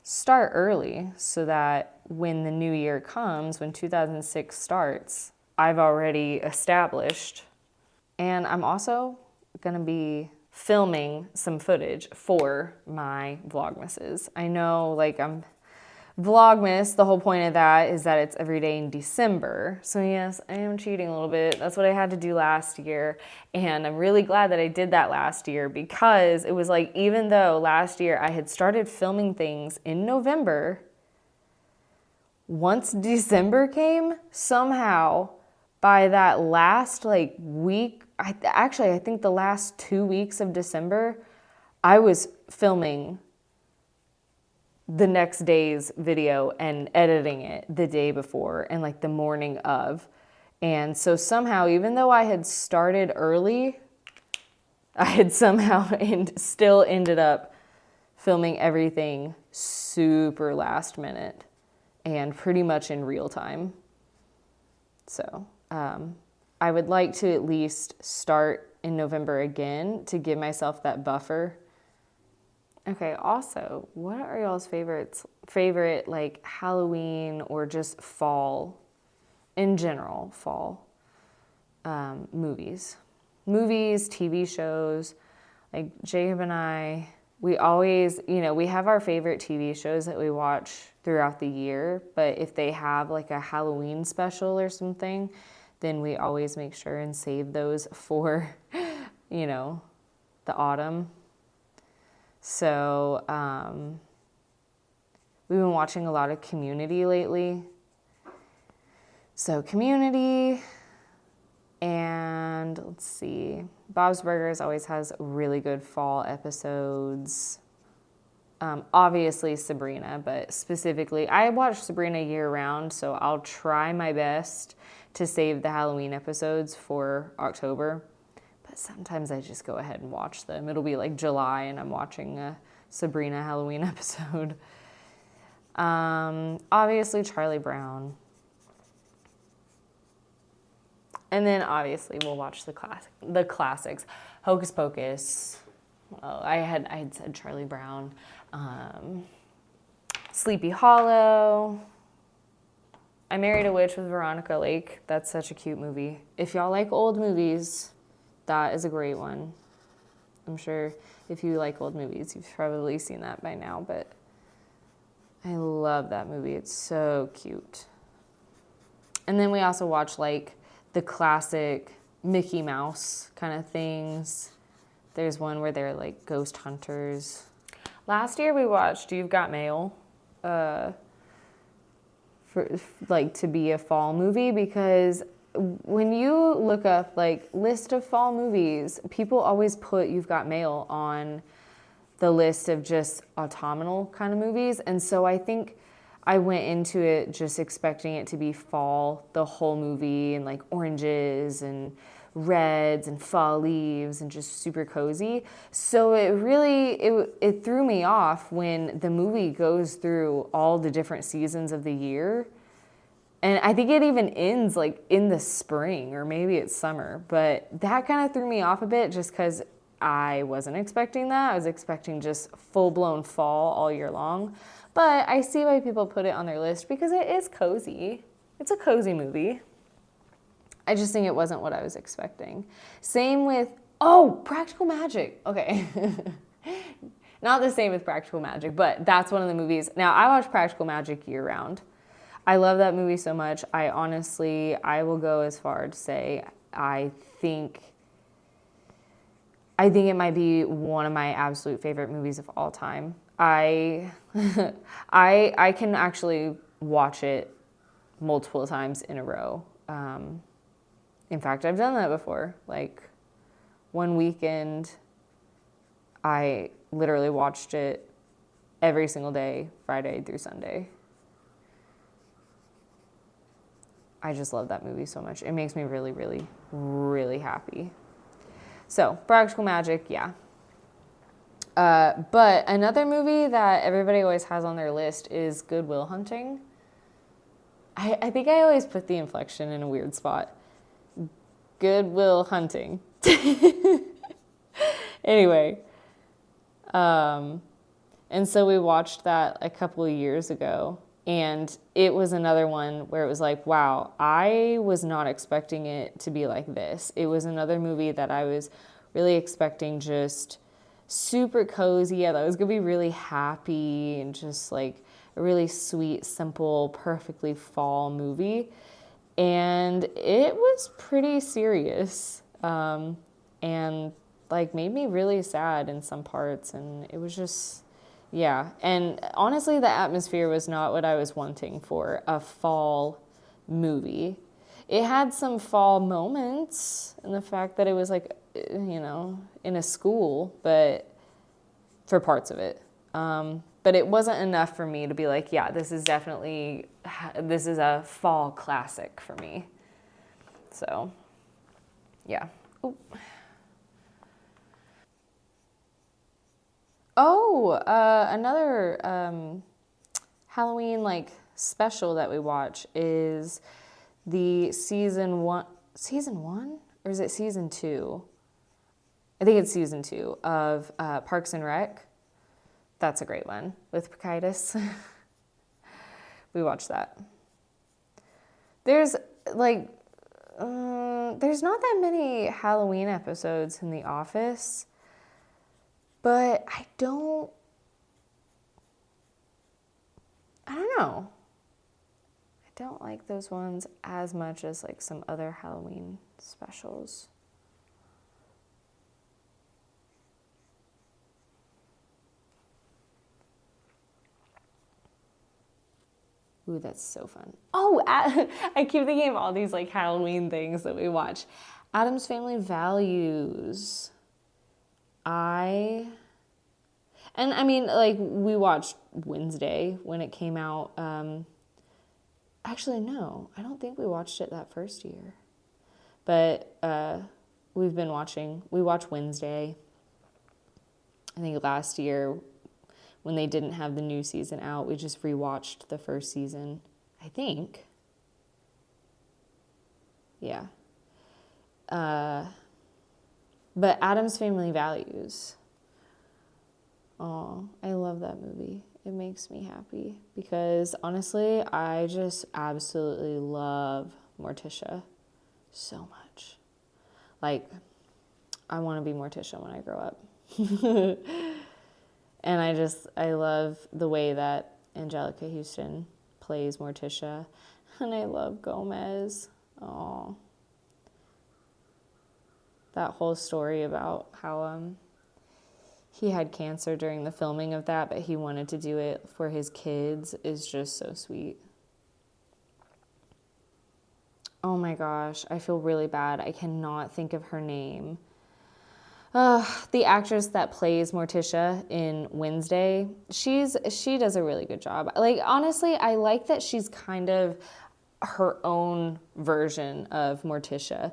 start early so that when the new year comes, when 2006 starts, I've already established. And I'm also going to be filming some footage for my Vlogmases. I know like I'm Vlogmas, the whole point of that is that it's every day in December. So yes, I am cheating a little bit. That's what I had to do last year. And I'm really glad that I did that last year because it was like, even though last year I had started filming things in November, once December came, somehow by that last like week, I think the last 2 weeks of December, I was filming the next day's video and editing it the day before and like the morning of. And so somehow, even though I had started early, I had somehow still ended up filming everything super last minute and pretty much in real time. So I would like to at least start in November again to give myself that buffer. Okay, also, what are y'all's favorite like Halloween or just fall, in general, fall movies? Movies, TV shows, like Jacob and I, we always, you know, we have our favorite TV shows that we watch throughout the year, but if they have like a Halloween special or something, then we always make sure and save those for, you know, the autumn. So we've been watching a lot of Community lately. So Community, and let's see, Bob's Burgers always has really good fall episodes. Obviously Sabrina, but specifically, I watch Sabrina year round, so I'll try my best to save the Halloween episodes for October. But sometimes I just go ahead and watch them. It'll be like July and I'm watching a Sabrina Halloween episode. Obviously Charlie Brown. And then obviously we'll watch the classics. Hocus Pocus. Well, I had said Charlie Brown. Sleepy Hollow. I Married a Witch with Veronica Lake. That's such a cute movie. If y'all like old movies, that is a great one. I'm sure if you like old movies, you've probably seen that by now, but I love that movie. It's so cute. And then we also watch like the classic Mickey Mouse kind of things. There's one where they're like ghost hunters. Last year we watched You've Got Mail for like to be a fall movie, because when you look up like list of fall movies, people always put You've Got Mail on the list of just autumnal kind of movies. And so I think I went into it just expecting it to be fall, the whole movie, and like oranges and reds and fall leaves and just super cozy. So it threw me off when the movie goes through all the different seasons of the year. And I think it even ends like in the spring, or maybe it's summer. But that kind of threw me off a bit just because I wasn't expecting that. I was expecting just full-blown fall all year long. But I see why people put it on their list because it is cozy. It's a cozy movie. I just think it wasn't what I was expecting. Same with, Practical Magic. Okay. Not the same with Practical Magic, but that's one of the movies. Now, I watch Practical Magic year-round. I love that movie so much. I will go as far to say I think it might be one of my absolute favorite movies of all time. I can actually watch it multiple times in a row. In fact, I've done that before. Like one weekend, I literally watched it every single day, Friday through Sunday. I just love that movie so much. It makes me really, really, really happy. So, Practical Magic, yeah. But another movie that everybody always has on their list is Good Will Hunting. I think I always put the inflection in a weird spot. Good Will Hunting. Anyway. And so we watched that a couple of years ago. And it was another one where it was like, wow, I was not expecting it to be like this. It was another movie that I was really expecting just super cozy. I thought it was going to be really happy and just like a really sweet, simple, perfectly fall movie. And it was pretty serious and like made me really sad in some parts. And it was just... yeah, and honestly, the atmosphere was not what I was wanting for a fall movie. It had some fall moments, and the fact that it was like, in a school, but for parts of it. But it wasn't enough for me to be like, yeah, this is a fall classic for me. So, yeah. Ooh. Another Halloween like special that we watch is the season one, or is it season 2? I think it's season 2 of Parks and Rec. That's a great one with Bronchitis. We watched that. There's not that many Halloween episodes in The Office. But I don't know. I don't like those ones as much as like some other Halloween specials. Ooh, that's so fun. I keep thinking of all these like Halloween things that we watch. Addams Family Values. We watched Wednesday when it came out. Actually, no, I don't think we watched it that first year. But we watched Wednesday. I think last year when they didn't have the new season out, we just rewatched the first season, I think. Yeah. But Addams Family Values. Oh, I love that movie. It makes me happy because honestly, I just absolutely love Morticia so much. Like, I want to be Morticia when I grow up. And I love the way that Angelica Houston plays Morticia. And I love Gomez. Oh. That whole story about how he had cancer during the filming of that, but he wanted to do it for his kids is just so sweet. Oh my gosh, I feel really bad. I cannot think of her name. The actress that plays Morticia in Wednesday, she does a really good job. Like, honestly, I like that she's kind of her own version of Morticia.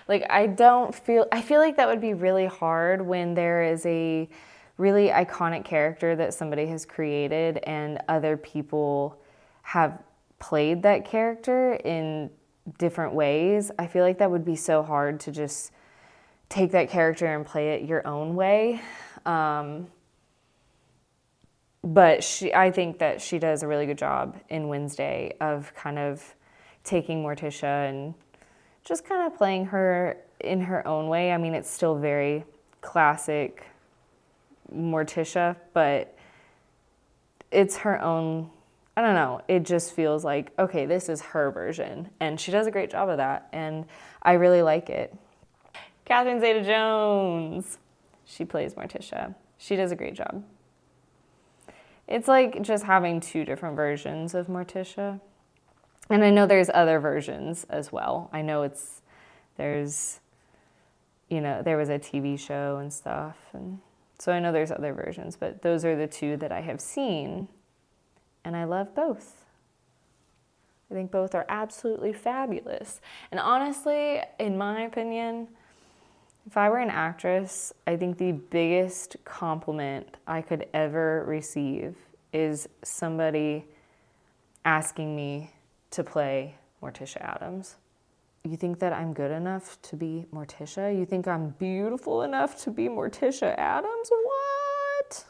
Like, I feel like that would be really hard when there is a really iconic character that somebody has created and other people have played that character in different ways. I feel like that would be so hard to just take that character and play it your own way. But I think that she does a really good job in Wednesday of kind of taking Morticia and just kind of playing her in her own way. I mean, it's still very classic Morticia, but it's her own, I don't know, it just feels like, okay, this is her version. And she does a great job of that, and I really like it. Catherine Zeta-Jones, she plays Morticia. She does a great job. It's like just having two different versions of Morticia. And I know there's other versions as well. I know there's, there was a TV show and stuff. And so I know there's other versions, but those are the two that I have seen. And I love both. I think both are absolutely fabulous. And honestly, in my opinion, if I were an actress, I think the biggest compliment I could ever receive is somebody asking me to play Morticia Addams. You think that I'm good enough to be Morticia? You think I'm beautiful enough to be Morticia Addams? What?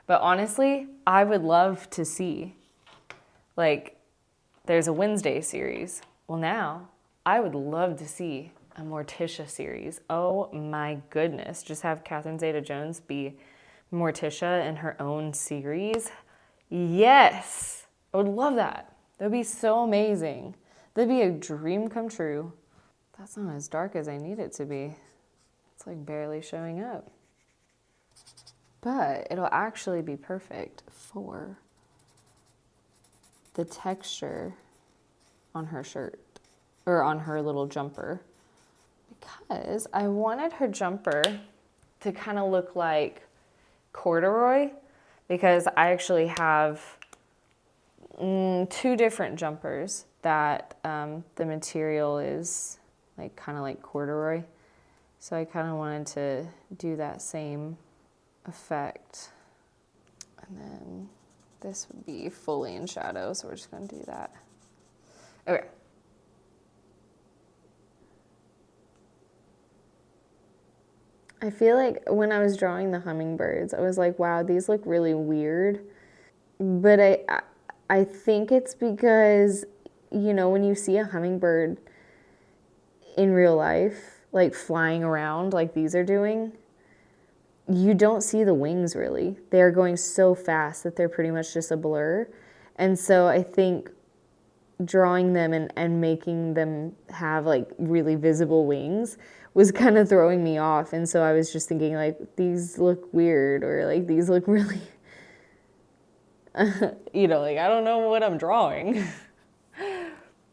But honestly, I would love to see, like, there's a Wednesday series. Well, now, I would love to see a Morticia series. Oh my goodness. Just have Catherine Zeta-Jones be Morticia in her own series. Yes. I would love that. That would be so amazing. That'd be a dream come true. That's not as dark as I need it to be. It's like barely showing up. But it'll actually be perfect for the texture on her shirt, or on her little jumper. Because I wanted her jumper to kind of look like corduroy, because I actually have two different jumpers that the material is like kind of like corduroy. So I kind of wanted to do that same effect. And then this would be fully in shadow, so we're just going to do that. Okay. I feel like when I was drawing the hummingbirds, I was like, wow, these look really weird. But I think it's because, when you see a hummingbird in real life, like flying around like these are doing, you don't see the wings really. They're going so fast that they're pretty much just a blur. And so I think drawing them and making them have like really visible wings was kind of throwing me off. And so I was just thinking like, these look weird, or like these look really, like I don't know what I'm drawing.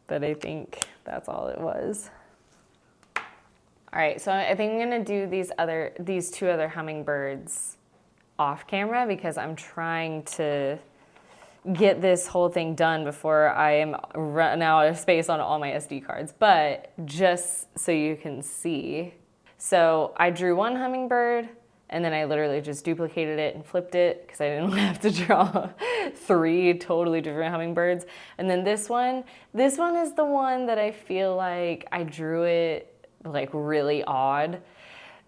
But I think that's all it was. All right, so I think I'm gonna do these two other hummingbirds off camera, because I'm trying to get this whole thing done before I am run out of space on all my SD cards. But just so you can see. So I drew one hummingbird, and then I literally just duplicated it and flipped it because I didn't have to draw three totally different hummingbirds. And then this one is the one that I feel like I drew it like really odd.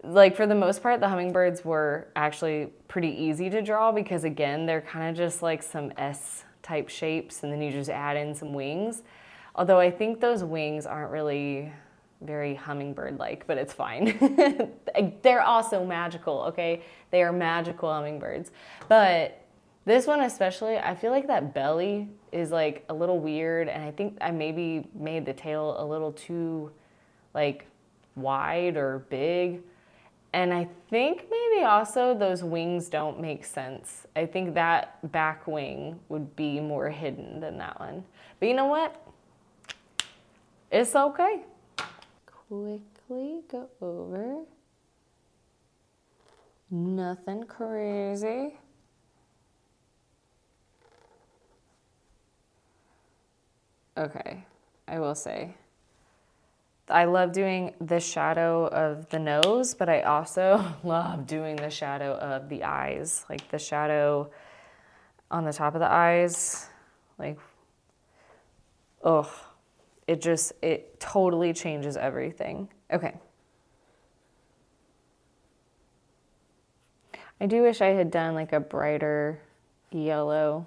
Like for the most part, the hummingbirds were actually pretty easy to draw, because again, they're kind of just like some S type shapes, and then you just add in some wings. Although I think those wings aren't really very hummingbird-like, but it's fine. They're also magical, okay? They are magical hummingbirds. But this one especially, I feel like that belly is like a little weird, and I think I maybe made the tail a little too like wide or big. And I think maybe also those wings don't make sense. I think that back wing would be more hidden than that one. But you know what? It's okay. Quick softly go over. Nothing crazy. Okay, I will say, I love doing the shadow of the nose, but I also love doing the shadow of the eyes, like the shadow on the top of the eyes, like, oh, it totally changes everything. Okay. I do wish I had done like a brighter yellow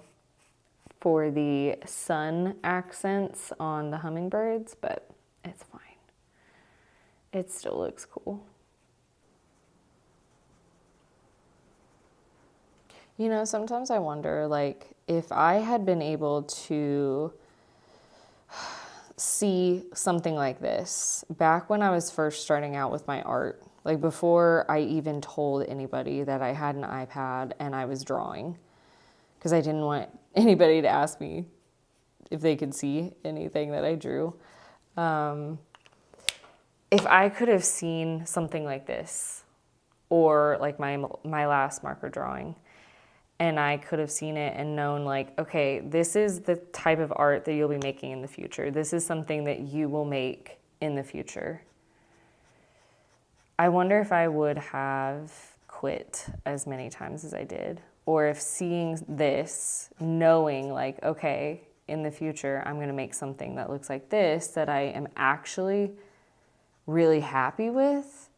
for the sun accents on the hummingbirds, but it's fine. It still looks cool. You know, sometimes I wonder, like, if I had been able to see something like this back when I was first starting out with my art, like before I even told anybody that I had an iPad and I was drawing, because I didn't want anybody to ask me if they could see anything that I drew. If I could have seen something like this, or like my last marker drawing, and I could have seen it and known, like, okay, this is the type of art that you'll be making in the future. This is something that you will make in the future. I wonder if I would have quit as many times as I did, or if seeing this, knowing like, okay, in the future, I'm going to make something that looks like this, that I am actually really happy with.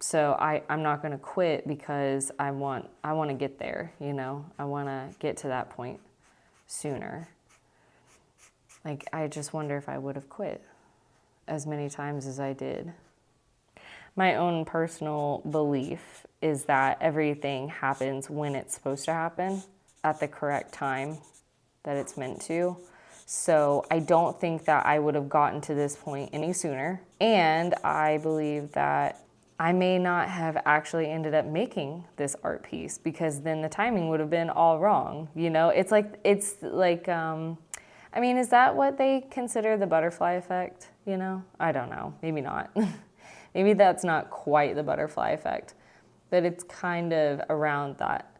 So I'm not going to quit because I want to get there, you know? I want to get to that point sooner. Like, I just wonder if I would have quit as many times as I did. My own personal belief is that everything happens when it's supposed to happen at the correct time that it's meant to. So I don't think that I would have gotten to this point any sooner. And I believe that I may not have actually ended up making this art piece, because then the timing would have been all wrong. You know, it's like, I mean, is that what they consider the butterfly effect? You know, I don't know, maybe not. Maybe that's not quite the butterfly effect, but it's kind of around that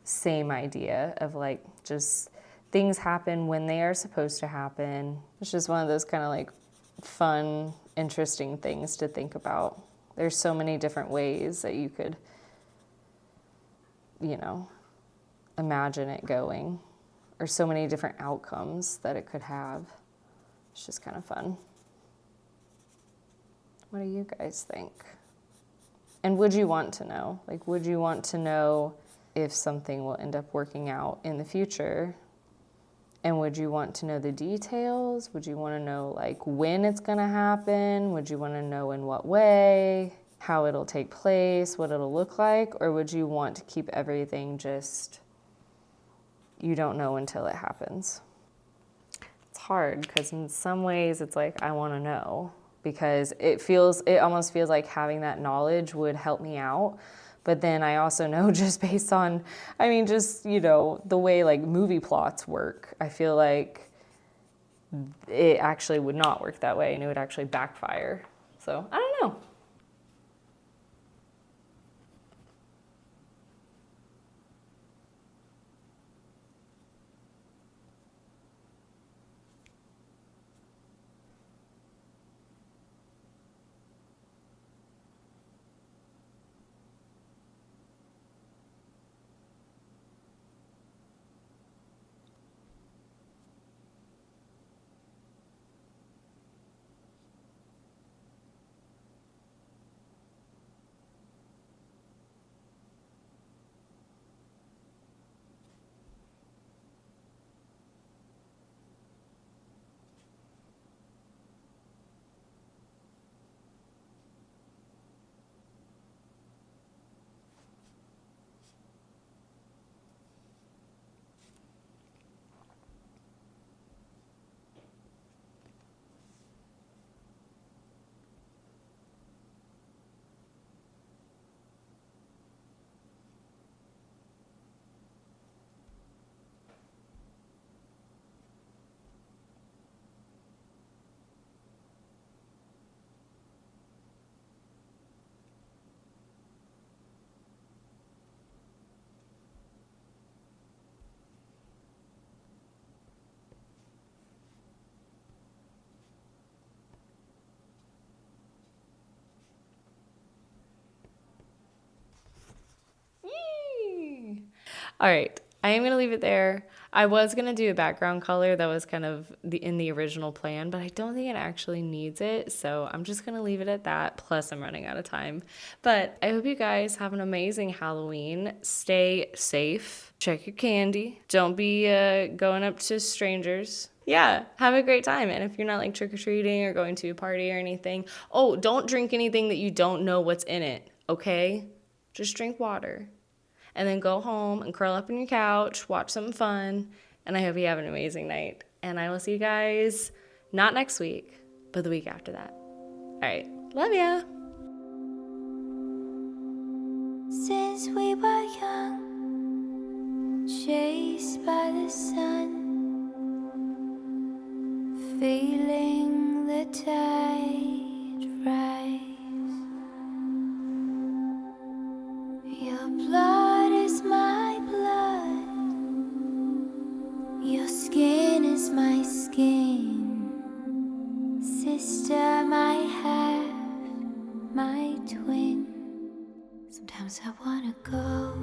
same idea of like, just things happen when they are supposed to happen. It's just one of those kind of like fun, interesting things to think about. There's so many different ways that you could, you know, imagine it going, or so many different outcomes that it could have. It's just kind of fun. What do you guys think? And would you want to know? Like, would you want to know if something will end up working out in the future? And would you want to know the details? Would you want to know like when it's going to happen? Would you want to know in what way, how it'll take place, what it'll look like? Or would you want to keep everything just, you don't know until it happens? It's hard because in some ways it's like, I want to know, because it almost feels like having that knowledge would help me out. But then I also know, just based on, I mean, just, you know, the way like movie plots work, I feel like it actually would not work that way and it would actually backfire. So I don't know. All right. I am going to leave it there. I was going to do a background color that was kind of in the original plan, but I don't think it actually needs it. So I'm just going to leave it at that. Plus, I'm running out of time. But I hope you guys have an amazing Halloween. Stay safe. Check your candy. Don't be going up to strangers. Yeah, have a great time. And if you're not like trick-or-treating or going to a party or anything, oh, don't drink anything that you don't know what's in it, okay? Just drink water. And then go home and curl up on your couch, watch something fun, and I hope you have an amazing night. And I will see you guys not next week, but the week after that. All right, love ya. Since we were young, chased by the sun, feeling the tide rise. Your blood is my blood, your skin is my skin, sister, my half, my twin. Sometimes I wanna go